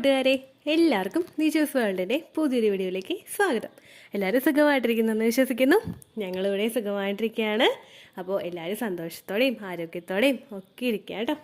കൂട്ടുകാരെ, എല്ലാവർക്കും നീച്ചൂസ് വേൾഡിൻ്റെ പുതിയൊരു വീഡിയോയിലേക്ക് സ്വാഗതം. എല്ലാവരും സുഖമായിട്ടിരിക്കുന്നെന്ന് വിശ്വസിക്കുന്നു. ഞങ്ങളിവിടെ സുഖമായിട്ടിരിക്കുകയാണ്. അപ്പോൾ എല്ലാവരും സന്തോഷത്തോടെയും ആരോഗ്യത്തോടെയും ഒക്കെ ഇരിക്കുക കേട്ടോ.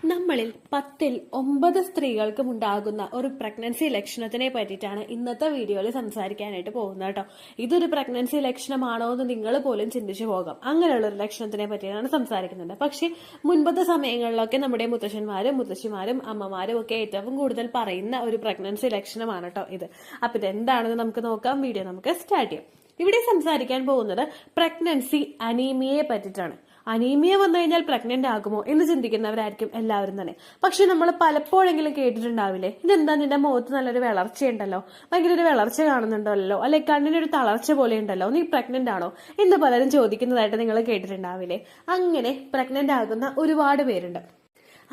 നമ്മളിൽ 10ൽ 9 സ്ത്രീകൾക്കും ഉണ്ടാകുന്ന ഒരു പ്രഗ്നൻസി ലക്ഷണത്തിനെ പറ്റിയിട്ടാണ് ഇന്നത്തെ വീഡിയോയിൽ സംസാരിക്കാനായിട്ട് പോകുന്നത് കേട്ടോ. ഇതൊരു പ്രഗ്നൻസി ലക്ഷണമാണോ എന്ന് നിങ്ങൾ പോലും ചിന്തിച്ചു പോകാം. അങ്ങനെയുള്ള ഒരു ലക്ഷണത്തിനെ പറ്റിയാണ് സംസാരിക്കുന്നുണ്ട്. പക്ഷെ മുൻപത്തെ സമയങ്ങളിലൊക്കെ നമ്മുടെ മുത്തശ്ശന്മാരും മുത്തശ്ശിമാരും അമ്മമാരും ഒക്കെ ഏറ്റവും കൂടുതൽ പറയുന്ന ഒരു പ്രഗ്നൻസി ലക്ഷണമാണ് കേട്ടോ ഇത്. അപ്പൊ ഇതെന്താണെന്ന് നമുക്ക് നോക്കാം. വീഡിയോ നമുക്ക് സ്റ്റാർട്ട് ചെയ്യാം. ഇവിടെ സംസാരിക്കാൻ പോകുന്നത് പ്രഗ്നൻസി അനീമിയയെ പറ്റിയിട്ടാണ്. അനീമിയ വന്നു കഴിഞ്ഞാൽ പ്രഗ്നന്റ് ആകുമോ എന്ന് ചിന്തിക്കുന്നവരായിരിക്കും എല്ലാവരും തന്നെ. പക്ഷെ നമ്മൾ പലപ്പോഴെങ്കിലും കേട്ടിട്ടുണ്ടാവില്ലേ, ഇതെന്താ നിന്റെ മുഖത്ത് നല്ലൊരു വിളർച്ചയുണ്ടല്ലോ, ഭയങ്കര ഒരു വിളർച്ച കാണുന്നുണ്ടല്ലോ, അല്ലെ കണ്ണിനൊരു തളർച്ച പോലെ ഉണ്ടല്ലോ, നീ പ്രഗ്നന്റ് ആണോ എന്ന് പലരും ചോദിക്കുന്നതായിട്ട് നിങ്ങൾ കേട്ടിട്ടുണ്ടാവില്ലേ. അങ്ങനെ പ്രഗ്നന്റ് ആകുന്ന ഒരുപാട് പേരുണ്ട്.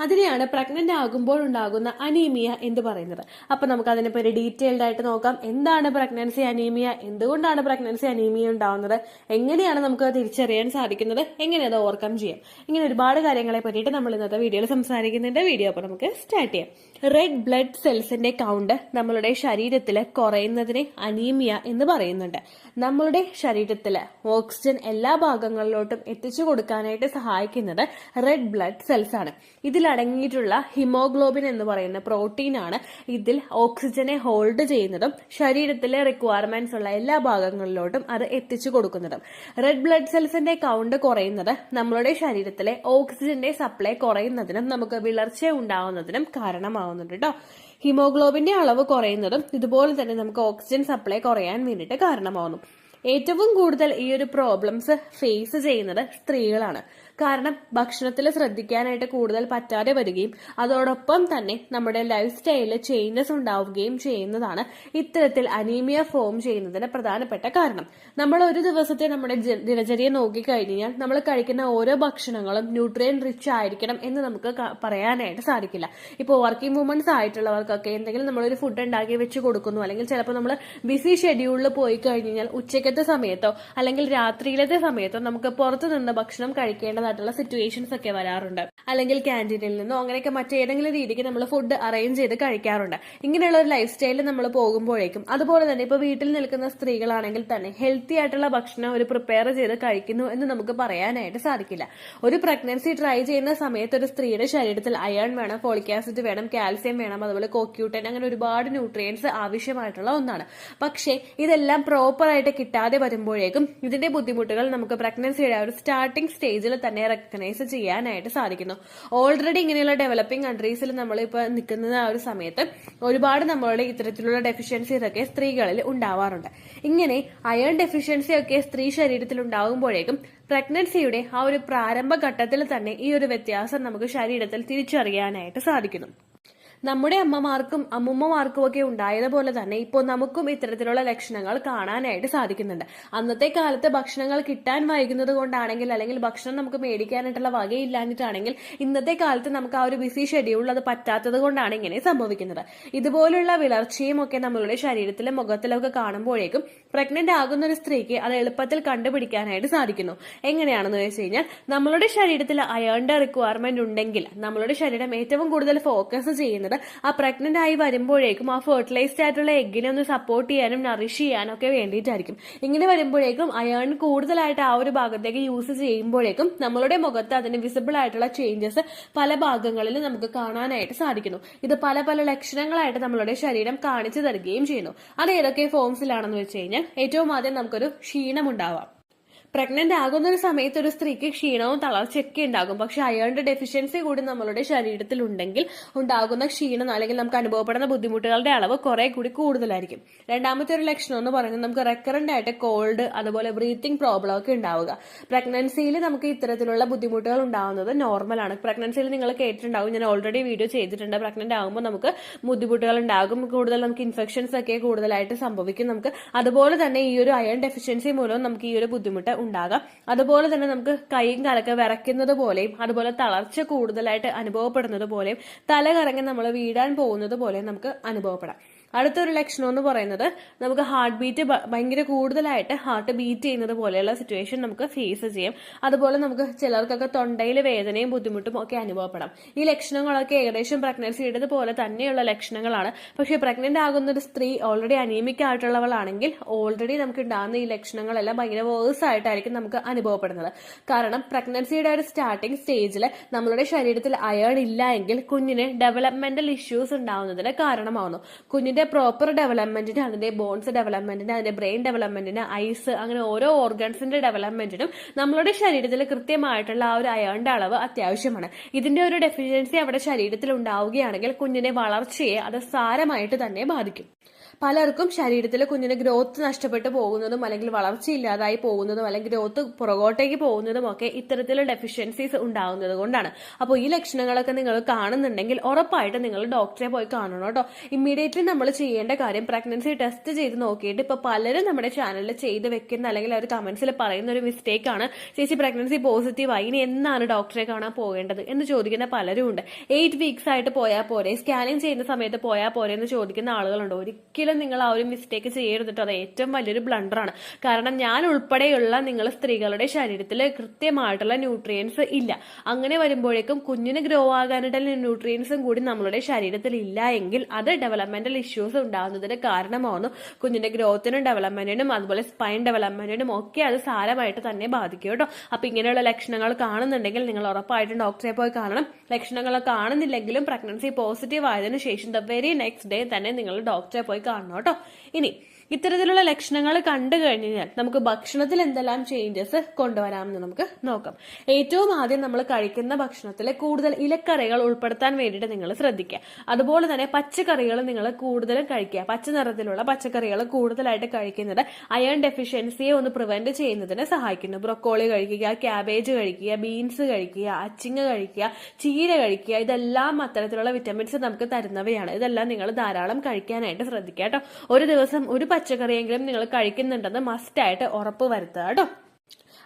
അതിനെയാണ് പ്രഗ്നന്റ് ആകുമ്പോൾ ഉണ്ടാകുന്ന അനീമിയ എന്ന് പറയുന്നത്. അപ്പൊ നമുക്ക് അതിനെപ്പറ്റി ഒരു ഡീറ്റെയിൽഡ് ആയിട്ട് നോക്കാം. എന്താണ് പ്രഗ്നൻസി അനീമിയ, എന്തുകൊണ്ടാണ് പ്രഗ്നൻസി അനീമിയ ഉണ്ടാവുന്നത്, എങ്ങനെയാണ് നമുക്ക് തിരിച്ചറിയാൻ സാധിക്കുന്നത്, എങ്ങനെ അത് ഓവർകം ചെയ്യാം, ഇങ്ങനെ ഒരുപാട് കാര്യങ്ങളെ പറ്റിയിട്ട് നമ്മൾ ഇന്നത്തെ വീഡിയോയിൽ സംസാരിക്കുന്നുണ്ട്. വീഡിയോ അപ്പൊ നമുക്ക് സ്റ്റാർട്ട് ചെയ്യാം. റെഡ് ബ്ലഡ് സെൽസിന്റെ കൗണ്ട് നമ്മളുടെ ശരീരത്തിൽ കുറയുന്നതിനെ അനീമിയ എന്ന് പറയുന്നുണ്ട്. നമ്മളുടെ ശരീരത്തിൽ ഓക്സിജൻ എല്ലാ ഭാഗങ്ങളിലോട്ടും എത്തിച്ചു കൊടുക്കാനായിട്ട് സഹായിക്കുന്നത് റെഡ് ബ്ലഡ് സെൽസ് ആണ്. ഇതിൽ അടങ്ങിയിട്ടുള്ള ഹിമോഗ്ലോബിൻ എന്ന് പറയുന്ന പ്രോട്ടീൻ ആണ് ഇതിൽ ഓക്സിജനെ ഹോൾഡ് ചെയ്യുന്നതും ശരീരത്തിലെ റിക്വയർമെന്റ്സ് ഉള്ള എല്ലാ ഭാഗങ്ങളിലോട്ടും അത് എത്തിച്ചു കൊടുക്കുന്നതും. റെഡ് ബ്ലഡ് സെൽസിന്റെ കൗണ്ട് കുറയുന്നത് നമ്മളുടെ ശരീരത്തിലെ ഓക്സിജന്റെ സപ്ലൈ കുറയുന്നതിനും നമുക്ക് വിളർച്ച ഉണ്ടാവുന്നതിനും കാരണമാവുന്നുണ്ട് കേട്ടോ. ഹിമോഗ്ലോബിന്റെ അളവ് കുറയുന്നതും ഇതുപോലെ തന്നെ നമുക്ക് ഓക്സിജൻ സപ്ലൈ കുറയാൻ വേണ്ടിയിട്ട് കാരണമാവുന്നു. ഏറ്റവും കൂടുതൽ ഈ ഒരു പ്രോബ്ലംസ് ഫേസ് ചെയ്യുന്നത് സ്ത്രീകളാണ്. കാരണം ഭക്ഷണത്തിൽ ശ്രദ്ധിക്കാനായിട്ട് കൂടുതൽ പറ്റാതെ വരികയും അതോടൊപ്പം തന്നെ നമ്മുടെ ലൈഫ് സ്റ്റൈലിൽ ചേഞ്ചസ് ഉണ്ടാവുകയും ചെയ്യുന്നതാണ് ഇത്തരത്തിൽ അനീമിയ ഫോം ചെയ്യുന്നതിന് പ്രധാനപ്പെട്ട കാരണം. നമ്മൾ ഒരു ദിവസത്തെ നമ്മുടെ ദിനചര്യ നോക്കിക്കഴിഞ്ഞാൽ നമ്മൾ കഴിക്കുന്ന ഓരോ ഭക്ഷണങ്ങളും ന്യൂട്രിയൻ റിച്ച് ആയിരിക്കണം എന്ന് നമുക്ക് പറയാനായിട്ട് സാധിക്കില്ല. ഇപ്പോൾ വർക്കിംഗ് വുമൻസ് ആയിട്ടുള്ളവർക്കൊക്കെ എന്തെങ്കിലും നമ്മളൊരു ഫുഡ് ഉണ്ടാക്കി വെച്ച് കൊടുക്കുന്നു, അല്ലെങ്കിൽ ചിലപ്പോൾ നമ്മൾ ബിസി ഷെഡ്യൂളിൽ പോയി കഴിഞ്ഞാൽ ഉച്ചയ്ക്കത്തെ സമയത്തോ അല്ലെങ്കിൽ രാത്രിയിലത്തെ സമയത്തോ നമുക്ക് പുറത്തു നിന്ന് ഭക്ഷണം കഴിക്കേണ്ടതായിട്ടുള്ള സിറ്റുവേഷൻസ് ഒക്കെ വരാറുണ്ട്. അല്ലെങ്കിൽ ക്യാൻറ്റീനിൽ നിന്നോ അങ്ങനെയൊക്കെ മറ്റേതെങ്കിലും രീതിക്ക് നമ്മൾ ഫുഡ് അറേഞ്ച് ചെയ്ത് കഴിക്കാറുണ്ട്. ഇങ്ങനെയുള്ള ഒരു ലൈഫ് സ്റ്റൈലിൽ നമ്മൾ പോകുമ്പോഴേക്കും അതുപോലെ തന്നെ ഇപ്പൊ വീട്ടിൽ നിൽക്കുന്ന സ്ത്രീകളാണെങ്കിൽ തന്നെ ഹെൽത്തി ആയിട്ടുള്ള ഭക്ഷണം ഒരു പ്രിപ്പയർ ചെയ്ത് കഴിക്കുന്നു എന്ന് നമുക്ക് പറയാനായിട്ട് സാധിക്കില്ല. ഒരു പ്രഗ്നൻസി ട്രൈ ചെയ്യുന്ന സമയത്ത് ഒരു സ്ത്രീയുടെ ശരീരത്തിൽ അയൺ വേണം, ഫോളിക് ആസിഡ് വേണം, കാൽസ്യം വേണം, അതുപോലെ കോക്യൂട്ടൻ, അങ്ങനെ ഒരുപാട് ന്യൂട്രിയൻസ് ആവശ്യമായിട്ടുള്ള ഒന്നാണ്. പക്ഷേ ഇതെല്ലാം പ്രോപ്പർ ആയിട്ട് കിട്ടാതെ വരുമ്പോഴേക്കും ഇതിന്റെ ബുദ്ധിമുട്ടുകൾ നമുക്ക് പ്രഗ്നൻസിയുടെ ഒരു സ്റ്റാർട്ടിംഗ് സ്റ്റേജിൽ തന്നെ റെക്കഗ്നൈസ് ചെയ്യാനായിട്ട് സാധിക്കുന്നു. ഓൾറെഡി ഇങ്ങനെയുള്ള ഡെവലപ്പിംഗ് കൺട്രീസിൽ നമ്മളിപ്പോൾ നിൽക്കുന്ന ആ ഒരു സമയത്ത് ഒരുപാട് നമ്മളുടെ ഇത്തരത്തിലുള്ള ഡെഫിഷ്യൻസീസ് ഒക്കെ സ്ത്രീകളിൽ ഉണ്ടാവാറുണ്ട്. ഇങ്ങനെ അയൺ ഡെഫിഷ്യൻസി ഒക്കെ സ്ത്രീ ശരീരത്തിൽ ഉണ്ടാകുമ്പോഴേക്കും പ്രഗ്നൻസിയുടെ ആ ഒരു പ്രാരംഭ ഘട്ടത്തിൽ തന്നെ ഈ ഒരു വ്യത്യാസം നമുക്ക് ശരീരത്തിൽ തിരിച്ചറിയാനായിട്ട് സാധിക്കുന്നു. നമ്മുടെ അമ്മമാർക്കും അമ്മുമ്മമാർക്കും ഒക്കെ ഉണ്ടായതുപോലെ തന്നെ ഇപ്പോൾ നമുക്കും ഇത്തരത്തിലുള്ള ലക്ഷണങ്ങൾ കാണാനായിട്ട് സാധിക്കുന്നുണ്ട്. അന്നത്തെ കാലത്ത് ഭക്ഷണങ്ങൾ കിട്ടാൻ വൈകുന്നത് കൊണ്ടാണെങ്കിൽ, അല്ലെങ്കിൽ ഭക്ഷണം നമുക്ക് മേടിക്കാനായിട്ടുള്ള വകയില്ലാഞ്ഞിട്ടാണെങ്കിൽ, ഇന്നത്തെ കാലത്ത് നമുക്ക് ആ ഒരു ബിസി ഷെഡ്യൂൾ അത് പറ്റാത്തത് കൊണ്ടാണ് ഇങ്ങനെ സംഭവിക്കുന്നത്. ഇതുപോലുള്ള വിളർച്ചയും ഒക്കെ നമ്മളുടെ ശരീരത്തിലും മുഖത്തിലൊക്കെ കാണുമ്പോഴേക്കും പ്രഗ്നന്റ് ആകുന്ന ഒരു സ്ത്രീക്ക് അത് എളുപ്പത്തിൽ കണ്ടുപിടിക്കാനായിട്ട് സാധിക്കുന്നു. എങ്ങനെയാണെന്ന് വെച്ച് കഴിഞ്ഞാൽ, നമ്മളുടെ ശരീരത്തിൽ അയണിന്റെ റിക്വയർമെന്റ് ഉണ്ടെങ്കിൽ നമ്മളുടെ ശരീരം ഏറ്റവും കൂടുതൽ ഫോക്കസ് ചെയ്യുന്നത് ആ പ്രഗ്നന്റ് ആയി വരുമ്പോഴേക്കും ആ ഫെർട്ടിലൈസ്ഡ് ആയിട്ടുള്ള എഗ്ഗിനെ ഒന്ന് സപ്പോർട്ട് ചെയ്യാനും നറിഷ് ചെയ്യാനും ഒക്കെ വേണ്ടിയിട്ടായിരിക്കും. ഇങ്ങനെ വരുമ്പോഴേക്കും അയൺ കൂടുതലായിട്ട് ആ ഒരു ഭാഗത്തേക്ക് യൂസ് ചെയ്യുമ്പോഴേക്കും നമ്മളുടെ മുഖത്ത് അതിന് വിസിബിൾ ആയിട്ടുള്ള ചേഞ്ചസ് പല ഭാഗങ്ങളിലും നമുക്ക് കാണാനായിട്ട് സാധിക്കുന്നു. ഇത് പല പല ലക്ഷണങ്ങളായിട്ട് നമ്മളുടെ ശരീരം കാണിച്ചു തരികയും ചെയ്യുന്നു. അത് ഏതൊക്കെ ഫോംസിലാണെന്ന് വെച്ച് കഴിഞ്ഞാൽ, ഏറ്റവും ആദ്യം നമുക്കൊരു ക്ഷീണം ഉണ്ടാവാം. പ്രഗ്നന്റ് ആകുന്ന ഒരു സമയത്ത് ഒരു സ്ത്രീക്ക് ക്ഷീണവും തളർച്ചയൊക്കെ ഉണ്ടാകും. പക്ഷെ അയണിന്റെ ഡെഫിഷ്യൻസി കൂടി നമ്മളുടെ ശരീരത്തിൽ ഉണ്ടെങ്കിൽ ഉണ്ടാകുന്ന ക്ഷീണം അല്ലെങ്കിൽ നമുക്ക് അനുഭവപ്പെടുന്ന ബുദ്ധിമുട്ടുകളുടെ അളവ് കുറെ കൂടി കൂടുതലായിരിക്കും. രണ്ടാമത്തെ ഒരു ലക്ഷണം എന്ന് പറയുന്നത് നമുക്ക് റെക്കറന്റ് ആയിട്ട് കോൾഡ്, അതുപോലെ ബ്രീത്തിങ് പ്രോബ്ലം ഒക്കെ ഉണ്ടാവുക. പ്രഗ്നൻസിയിൽ നമുക്ക് ഇത്തരത്തിലുള്ള ബുദ്ധിമുട്ടുകൾ ഉണ്ടാവുന്നത് നോർമലാണ്. പ്രഗ്നൻസിയിൽ നിങ്ങൾ കേട്ടിട്ടുണ്ടാവും, ഞാൻ ഓൾറെഡി വീഡിയോ ചെയ്തിട്ടുണ്ട്. പ്രഗ്നന്റ് ആകുമ്പോൾ നമുക്ക് ബുദ്ധിമുട്ടുകൾ ഉണ്ടാകും, കൂടുതൽ നമുക്ക് ഇൻഫെക്ഷൻസ് ഒക്കെ കൂടുതലായിട്ട് സംഭവിക്കും. നമുക്ക് അതുപോലെ തന്നെ ഈ ഒരു അയൺ ഡെഫിഷ്യൻസി മൂലം നമുക്ക് ഈ ഒരു ബുദ്ധിമുട്ട് ഉണ്ടാകാം. അതുപോലെ തന്നെ നമുക്ക് കൈയും കാലൊക്കെ വിറയ്ക്കുന്നത് പോലെയും അതുപോലെ തളർച്ച കൂടുതലായിട്ട് അനുഭവപ്പെടുന്നത് പോലെയും തല കറങ്ങി നമ്മൾ വീഴാൻ പോകുന്നത് പോലെയും നമുക്ക് അനുഭവപ്പെടാം. അടുത്തൊരു ലക്ഷണം എന്ന് പറയുന്നത് നമുക്ക് ഹാർട്ട് ബീറ്റ് ഭയങ്കര കൂടുതലായിട്ട് ഹാർട്ട് ബീറ്റ് ചെയ്യുന്നത് പോലെയുള്ള സിറ്റുവേഷൻ നമുക്ക് ഫേസ് ചെയ്യാം. അതുപോലെ നമുക്ക് ചിലർക്കൊക്കെ തൊണ്ടയിൽ വേദനയും ബുദ്ധിമുട്ടും ഒക്കെ അനുഭവപ്പെടാം. ഈ ലക്ഷണങ്ങളൊക്കെ ഏകദേശം പ്രഗ്നൻസിയുടെ പോലെ തന്നെയുള്ള ലക്ഷണങ്ങളാണ്. പക്ഷേ പ്രഗ്നന്റ് ആകുന്ന ഒരു സ്ത്രീ ഓൾറെഡി അനീമിക് ആയിട്ടുള്ളവളാണെങ്കിൽ ഓൾറെഡി നമുക്ക് ഉണ്ടാകുന്ന ഈ ലക്ഷണങ്ങളെല്ലാം ഭയങ്കര വേഴ്സ് ആയിട്ടായിരിക്കും നമുക്ക് അനുഭവപ്പെടുന്നത്. കാരണം പ്രഗ്നൻസിയുടെ ഒരു സ്റ്റാർട്ടിംഗ് സ്റ്റേജിൽ നമ്മളുടെ ശരീരത്തിൽ അയൺ ഇല്ല എങ്കിൽ കുഞ്ഞിന് ഡെവലപ്മെന്റൽ ഇഷ്യൂസ് ഉണ്ടാവുന്നതിന് കാരണമാവുന്നു. കുഞ്ഞിന്റെ പ്രോപ്പർ ഡെവലപ്മെന്റിന്, അതിന്റെ ബോൺസ് ഡെവലപ്മെന്റിന്, അതിന്റെ ബ്രെയിൻ ഡെവലപ്മെന്റിന്, ഐസ്, അങ്ങനെ ഓരോ ഓർഗൻസിന്റെ ഡെവലപ്മെന്റിനും നമ്മളുടെ ശരീരത്തിൽ കൃത്യമായിട്ടുള്ള ആ ഒരു അയണിന്റെ അളവ് അത്യാവശ്യമാണ്. ഇതിന്റെ ഒരു ഡെഫിഷ്യൻസി അവിടെ ശരീരത്തിൽ ഉണ്ടാവുകയാണെങ്കിൽ കുഞ്ഞിന്റെ വളർച്ചയെ അത് സാരമായിട്ട് തന്നെ ബാധിക്കും. പലർക്കും ശരീരത്തിൽ കുഞ്ഞിന് ഗ്രോത്ത് നഷ്ടപ്പെട്ടു പോകുന്നതും അല്ലെങ്കിൽ വളർച്ചയില്ലാതായി പോകുന്നതും അല്ലെങ്കിൽ ഗ്രോത്ത് പുറകോട്ടേക്ക് പോകുന്നതും ഒക്കെ ഇത്തരത്തിലുള്ള ഡെഫിഷ്യൻസീസ് ഉണ്ടാകുന്നത് കൊണ്ടാണ്. അപ്പോൾ ഈ ലക്ഷണങ്ങളൊക്കെ നിങ്ങൾ കാണുന്നുണ്ടെങ്കിൽ ഉറപ്പായിട്ട് നിങ്ങൾ ഡോക്ടറെ പോയി കാണണം കേട്ടോ. ഇമ്മീഡിയറ്റ്ലി നമ്മൾ ചെയ്യേണ്ട കാര്യം പ്രഗ്നൻസി ടെസ്റ്റ് ചെയ്ത് നോക്കിയിട്ട് ഇപ്പൊ പലരും നമ്മുടെ ചാനലിൽ ചെയ്ത് വെക്കുന്ന അല്ലെങ്കിൽ അവർ കമന്റ്സിൽ പറയുന്ന ഒരു മിസ്റ്റേക്ക് ആണ്, ചേച്ചി പ്രഗ്നൻസി പോസിറ്റീവായി ഇനി എന്നാണ് ഡോക്ടറെ കാണാൻ പോകേണ്ടത് എന്ന് ചോദിക്കുന്ന പലരും ഉണ്ട്. 8 വീക്സ് ആയിട്ട് പോയാൽ പോരെ, സ്കാനിങ് ചെയ്യുന്ന സമയത്ത് പോയാൽ പോരെ എന്ന് ചോദിക്കുന്ന ആളുകളുണ്ട്. ഒരിക്കലും നിങ്ങൾ ആ ഒരു മിസ്റ്റേക്ക് ചെയ്യരുതിട്ടോ. അത് ഏറ്റവും വലിയൊരു ബ്ലണ്ടറാണ്. കാരണം ഞാൻ ഉൾപ്പെടെയുള്ള നിങ്ങൾ സ്ത്രീകളുടെ ശരീരത്തിൽ കൃത്യമായിട്ടുള്ള ന്യൂട്രിയൻസ് ഇല്ല. അങ്ങനെ വരുമ്പോഴേക്കും കുഞ്ഞിന് ഗ്രോ ആകാനായിട്ടുള്ള ന്യൂട്രിയൻസും കൂടി നമ്മളുടെ ശരീരത്തിൽ ഇല്ല എങ്കിൽ അത് ഡെവലപ്മെന്റൽ ഇഷ്യൂസ് ഉണ്ടാകുന്നതിന് കാരണമാവുന്നു. കുഞ്ഞിന്റെ ഗ്രോത്തിനും ഡെവലപ്മെന്റിനും അതുപോലെ സ്പൈൻ ഡെവലപ്മെന്റിനും ഒക്കെ അത് സാരമായിട്ട് തന്നെ ബാധിക്കും കേട്ടോ. അപ്പൊ ഇങ്ങനെയുള്ള ലക്ഷണങ്ങൾ കാണുന്നുണ്ടെങ്കിൽ നിങ്ങൾ ഉറപ്പായിട്ടും ഡോക്ടറെ പോയി കാണണം. ലക്ഷണങ്ങൾ കാണുന്നില്ലെങ്കിലും പ്രഗ്നൻസി പോസിറ്റീവ് ആയതിനു ശേഷം ദ വെരി നെക്സ്റ്റ് ഡേ തന്നെ നിങ്ങൾ ഡോക്ടറെ പോയി കാണണം കേട്ടോ. ഇനി ഇത്തരത്തിലുള്ള ലക്ഷണങ്ങൾ കണ്ടു കഴിഞ്ഞാൽ നമുക്ക് ഭക്ഷണത്തിൽ എന്തെല്ലാം ചേഞ്ചസ് കൊണ്ടുവരാമെന്ന് നമുക്ക് നോക്കാം. ഏറ്റവും ആദ്യം നമ്മൾ കഴിക്കുന്ന ഭക്ഷണത്തിൽ കൂടുതൽ ഇലക്കറികൾ ഉൾപ്പെടുത്താൻ വേണ്ടിയിട്ട് നിങ്ങൾ ശ്രദ്ധിക്കുക. അതുപോലെ തന്നെ പച്ചക്കറികൾ നിങ്ങൾ കൂടുതലും കഴിക്കുക. പച്ച നിറത്തിലുള്ള പച്ചക്കറികൾ കൂടുതലായിട്ട് കഴിക്കുന്നത് അയൺ ഡെഫിഷ്യൻസിയെ ഒന്ന് പ്രിവെന്റ് ചെയ്യുന്നതിന് സഹായിക്കുന്നു. ബ്രൊക്കോളി കഴിക്കുക, ക്യാബേജ് കഴിക്കുക, ബീൻസ് കഴിക്കുക, അച്ചിങ്ങ കഴിക്കുക, ചീര കഴിക്കുക. ഇതെല്ലാം അത്തരത്തിലുള്ള വിറ്റമിൻസ് നമുക്ക് തരുന്നവയാണ്. ഇതെല്ലാം നിങ്ങൾ ധാരാളം കഴിക്കാനായിട്ട് ശ്രദ്ധിക്കുക കേട്ടോ. ഒരു ദിവസം ഒരു പച്ചക്കറിയെങ്കിലും നിങ്ങൾ കഴിക്കുന്നുണ്ടെന്ന് മസ്റ്റ് ആയിട്ട് ഉറപ്പ് വരുത്തുക കേട്ടോ.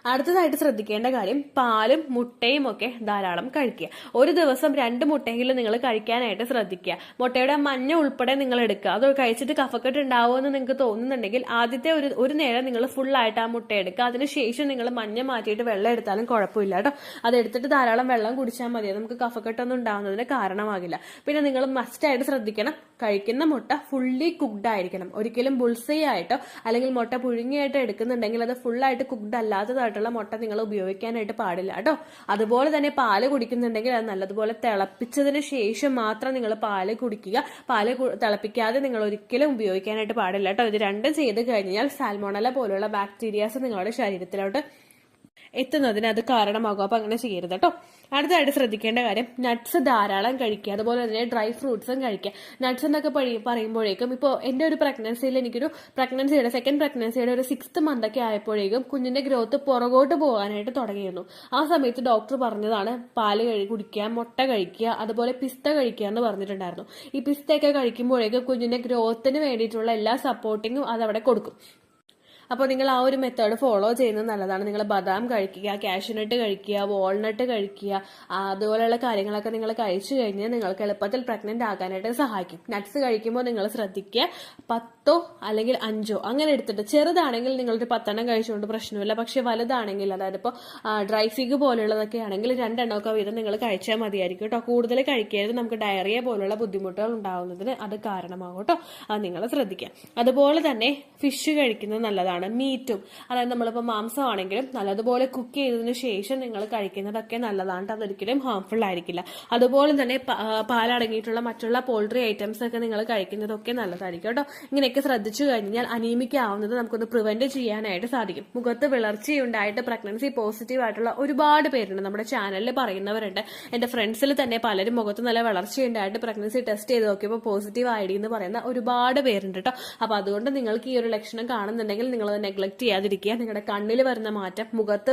അടുത്തതായിട്ട് ശ്രദ്ധിക്കേണ്ട കാര്യം പാലും മുട്ടയും ഒക്കെ ധാരാളം കഴിക്കുക. ഒരു ദിവസം 2 മുട്ടയെങ്കിലും നിങ്ങൾ കഴിക്കാനായിട്ട് ശ്രദ്ധിക്കുക. മുട്ടയുടെ മഞ്ഞ ഉൾപ്പെടെ നിങ്ങൾ എടുക്കുക. അത് കഴിച്ചിട്ട് കഫക്കെട്ട് ഉണ്ടാവുമെന്ന് നിങ്ങൾക്ക് തോന്നുന്നുണ്ടെങ്കിൽ ആദ്യത്തെ ഒരു നേരം നിങ്ങൾ ഫുൾ ആയിട്ട് ആ മുട്ട എടുക്കുക. അതിനുശേഷം നിങ്ങൾ മഞ്ഞ മാറ്റിയിട്ട് വെള്ളം എടുത്താലും കുഴപ്പമില്ല കേട്ടോ. അത് എടുത്തിട്ട് ധാരാളം വെള്ളം കുടിച്ചാൽ മതി. നമുക്ക് കഫക്കെട്ടൊന്നും ഉണ്ടാവുന്നതിന് കാരണമാകില്ല. പിന്നെ നിങ്ങൾ മസ്റ്റായിട്ട് ശ്രദ്ധിക്കണം, കഴിക്കുന്ന മുട്ട ഫുള്ളി കുക്ക്ഡ് ആയിരിക്കണം. ഒരിക്കലും ബുൾസൈ ആയിട്ടോ അല്ലെങ്കിൽ മുട്ട പുഴുങ്ങിയായിട്ടോ എടുക്കുന്നുണ്ടെങ്കിൽ അത് ഫുള്ളായിട്ട് കുക്ക്ഡ് അല്ലാത്തതായിട്ടുള്ള മുട്ട നിങ്ങൾ ഉപയോഗിക്കാനായിട്ട് പാടില്ല കേട്ടോ. അതുപോലെ തന്നെ പാല് കുടിക്കുന്നുണ്ടെങ്കിൽ അത് നല്ലതുപോലെ തിളപ്പിച്ചതിന് ശേഷം മാത്രം നിങ്ങൾ പാല് കുടിക്കുക. പാല് തിളപ്പിക്കാതെ നിങ്ങൾ ഒരിക്കലും ഉപയോഗിക്കാനായിട്ട് പാടില്ല കേട്ടോ. ഇത് രണ്ടും ചെയ്ത് കഴിഞ്ഞാൽ സാൽമോണല പോലുള്ള ബാക്ടീരിയാസ് നിങ്ങളുടെ ശരീരത്തിലോട്ട് എത്തുന്നതിന് അത് കാരണമാകും. അപ്പൊ അങ്ങനെ ചെയ്യരുത് കേട്ടോ. അടുത്തതായിട്ട് ശ്രദ്ധിക്കേണ്ട കാര്യം നട്ട്സ് ധാരാളം കഴിക്കുക. അതുപോലെ തന്നെ ഡ്രൈ ഫ്രൂട്ട്സും കഴിക്കുക. നട്ട്സ് എന്നൊക്കെ പറയുമ്പോഴേക്കും ഇപ്പോൾ എൻ്റെ ഒരു പ്രഗ്നൻസിയിൽ എനിക്കൊരു സെക്കൻഡ് പ്രഗ്നൻസിയുടെ ഒരു 6th month ഒക്കെ ആയപ്പോഴേക്കും കുഞ്ഞിന്റെ ഗ്രോത്ത് പുറകോട്ട് പോകാനായിട്ട് തുടങ്ങിയിരുന്നു. ആ സമയത്ത് ഡോക്ടർ പറഞ്ഞതാണ് പാല് കുടിക്കുക, മുട്ട കഴിക്കുക, അതുപോലെ പിസ്ത കഴിക്കുക എന്ന് പറഞ്ഞിട്ടുണ്ടായിരുന്നു. ഈ പിസ്തയൊക്കെ കഴിക്കുമ്പോഴേക്കും കുഞ്ഞിന്റെ ഗ്രോത്തിന് വേണ്ടിയിട്ടുള്ള എല്ലാ സപ്പോർട്ടിങ്ങും അതവിടെ കൊടുക്കും. അപ്പോൾ നിങ്ങൾ ആ ഒരു മെത്തേഡ് ഫോളോ ചെയ്യുന്നത് നല്ലതാണ്. നിങ്ങൾ ബദാം കഴിക്കുക, കാഷ്യൂനട്ട് കഴിക്കുക, വാൾനട്ട് കഴിക്കുക, അതുപോലെയുള്ള കാര്യങ്ങളൊക്കെ നിങ്ങൾ കഴിച്ചു കഴിഞ്ഞാൽ നിങ്ങൾക്ക് എളുപ്പത്തിൽ പ്രഗ്നന്റ് ആകാനായിട്ട് സഹായിക്കും. നട്ട്സ് കഴിക്കുമ്പോൾ നിങ്ങൾ ശ്രദ്ധിക്കുക, 10 അല്ലെങ്കിൽ 5 അങ്ങനെ എടുത്തിട്ട്, ചെറുതാണെങ്കിൽ നിങ്ങളൊരു 10 കഴിച്ചുകൊണ്ട് പ്രശ്നമില്ല. പക്ഷെ വലുതാണെങ്കിൽ, അതായത് ഇപ്പോൾ ഡ്രൈ ഫിഗ് പോലുള്ളതൊക്കെ ആണെങ്കിൽ 2 എണ്ണമൊക്കെ വീതം നിങ്ങൾ കഴിച്ചാൽ മതിയായിരിക്കും കേട്ടോ. കൂടുതൽ കഴിക്കരുത്. നമുക്ക് ഡയറിയ പോലുള്ള ബുദ്ധിമുട്ടുകൾ ഉണ്ടാകുന്നതിന് അത് കാരണമാകും കേട്ടോ. അത് നിങ്ങൾ ശ്രദ്ധിക്കുക. അതുപോലെ തന്നെ ഫിഷ് കഴിക്കുന്നത് നല്ലതാണ്. മീറ്റും, അതായത് നമ്മളിപ്പോൾ മാംസമാണെങ്കിലും നല്ലതുപോലെ കുക്ക് ചെയ്തതിനു ശേഷം നിങ്ങൾ കഴിക്കുന്നതൊക്കെ നല്ലതാണ്. അതൊരിക്കലും ഹാംഫുൾ ആയിരിക്കില്ല. അതുപോലെ തന്നെ പാലടങ്ങിയിട്ടുള്ള മറ്റുള്ള പോൾട്രി ഐറ്റംസ് ഒക്കെ നിങ്ങൾ കഴിക്കുന്നതൊക്കെ നല്ലതായിരിക്കും കേട്ടോ. ഇങ്ങനെയൊക്കെ ശ്രദ്ധിച്ചു കഴിഞ്ഞാൽ അനീമിക് ആവുന്നത് നമുക്കൊന്ന് പ്രിവെന്റ് ചെയ്യാനായിട്ട് സാധിക്കും. മുഖത്ത് വിളർച്ചയുണ്ടായിട്ട് പ്രഗ്നൻസി പോസിറ്റീവ് ആയിട്ടുള്ള ഒരുപാട് പേരുണ്ട്. നമ്മുടെ ചാനലിൽ പറയുന്നവരുണ്ട്. എന്റെ ഫ്രണ്ട്സിൽ തന്നെ പലരും മുഖത്ത് നല്ല വളർച്ചയുണ്ടായിട്ട് പ്രഗ്നൻസി ടെസ്റ്റ് ചെയ്ത് നോക്കിയപ്പോൾ പോസിറ്റീവ് ആയി എന്ന് പറയുന്ന ഒരുപാട് പേരുണ്ട് കേട്ടോ. അപ്പൊ അതുകൊണ്ട് നിങ്ങൾക്ക് ഈ ഒരു ലക്ഷണം കാണുന്നുണ്ടെങ്കിൽ നിങ്ങൾ എന്നുള്ളത് നെഗ്ലക്ട് ചെയ്യാതിരിക്കുക. നിങ്ങളുടെ കണ്ണിൽ വരുന്ന മാറ്റം, മുഖത്ത്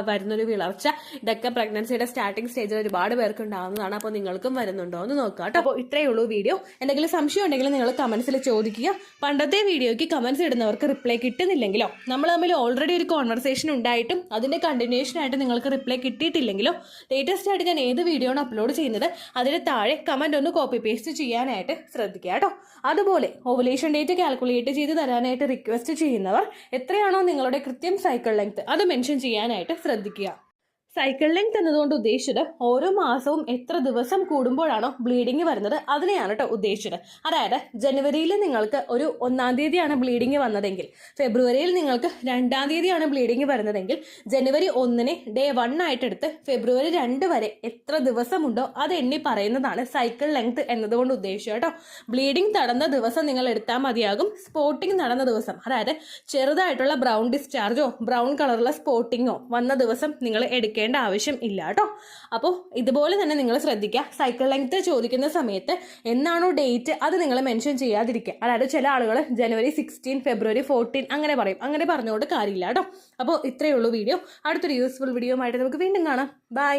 വരുന്നൊരു വിളർച്ച, ഇതൊക്കെ പ്രഗ്നൻസിയുടെ സ്റ്റാർട്ടിംഗ് സ്റ്റേജിൽ ഒരുപാട് പേർക്ക് ഉണ്ടാകുന്നതാണ്. അപ്പോൾ നിങ്ങൾക്കും വരുന്നുണ്ടോ എന്ന് നോക്കുക കേട്ടോ. അപ്പോൾ ഇത്രയേ ഉള്ളൂ വീഡിയോ. എന്തെങ്കിലും സംശയം ഉണ്ടെങ്കിൽ നിങ്ങൾ കമന്റ്സിൽ ചോദിക്കുക. പണ്ടത്തെ വീഡിയോയ്ക്ക് കമന്റ്സ് ഇടുന്നവർക്ക് റിപ്ലൈ കിട്ടുന്നില്ലെങ്കിലോ, നമ്മൾ തമ്മിൽ ഓൾറെഡി ഒരു കോൺവെർസേഷൻ ഉണ്ടായിട്ടും അതിന്റെ കണ്ടിന്യൂഷൻ ആയിട്ട് നിങ്ങൾക്ക് റിപ്ലൈ കിട്ടിയിട്ടില്ലെങ്കിലോ, ലേറ്റസ്റ്റ് ആയിട്ട് ഞാൻ ഏത് വീഡിയോ ആണ് അപ്ലോഡ് ചെയ്യുന്നത് അതിന് താഴെ കമന്റ് ഒന്ന് കോപ്പി പേസ്റ്റ് ചെയ്യാനായിട്ട് ശ്രദ്ധിക്കുക കേട്ടോ. അതുപോലെ ഓവുലേഷൻ ഡേറ്റ് കാൽക്കുലേറ്റ് ചെയ്ത് തരാനായിട്ട് റിക്വസ്റ്റ് ചെയ്യുന്നവർ എത്രയാണോ നിങ്ങളുടെ കൃത്യം സൈക്കിൾ ലെങ്ത് അത് മെൻഷൻ ചെയ്യാനായിട്ട് ശ്രദ്ധിക്കുക. സൈക്കിൾ ലെങ്ത് എന്നതുകൊണ്ട് ഉദ്ദേശിച്ചത് ഓരോ മാസവും എത്ര ദിവസം കൂടുമ്പോഴാണോ ബ്ലീഡിങ് വരുന്നത് അതിനെയാണ് കേട്ടോ ഉദ്ദേശിച്ചത്. അതായത് ജനുവരിയിൽ നിങ്ങൾക്ക് ഒരു 1-ാം തീയതിയാണ് ബ്ലീഡിങ് വന്നതെങ്കിൽ, ഫെബ്രുവരിയിൽ നിങ്ങൾക്ക് 2-ാം തീയതിയാണ് ബ്ലീഡിങ് വരുന്നതെങ്കിൽ, ജനുവരി 1-നെ ഡേ 1 ആയിട്ടെടുത്ത് ഫെബ്രുവരി 2 വരെ എത്ര ദിവസമുണ്ടോ അത് എണ്ണി പറയുന്നതാണ് സൈക്കിൾ ലെങ്ത് എന്നതുകൊണ്ട് ഉദ്ദേശിച്ചത് കേട്ടോ. ബ്ലീഡിങ് നടന്ന ദിവസം നിങ്ങൾ എടുത്താൽ മതിയാകും. സ്പോട്ടിങ് നടന്ന ദിവസം, അതായത് ചെറുതായിട്ടുള്ള ബ്രൗൺ ഡിസ്ചാർജോ ബ്രൗൺ കളറുള്ള സ്പോട്ടിങ്ങോ വന്ന ദിവസം നിങ്ങൾ എടുക്കേണ്ട ആവശ്യം ഇല്ല കേട്ടോ. അപ്പോൾ ഇതുപോലെ തന്നെ നിങ്ങൾ ശ്രദ്ധിക്കുക. സൈക്കിൾ ലെങ്ത് ചോദിക്കുന്ന സമയത്ത് എന്നാണോ ഡേറ്റ് അത് നിങ്ങൾ മെൻഷൻ ചെയ്യാതിരിക്കുക. അതായത് ചില ആളുകൾ ജനുവരി 16, ഫെബ്രുവരി 14 അങ്ങനെ പറയും. അങ്ങനെ പറഞ്ഞുകൊണ്ട് കാര്യമില്ല കേട്ടോ. അപ്പോൾ ഇത്രയേ ഉള്ളൂ വീഡിയോ. അടുത്തൊരു യൂസ്ഫുൾ വീഡിയോ ആയിട്ട് നമുക്ക് വീണ്ടും കാണാം. ബൈ.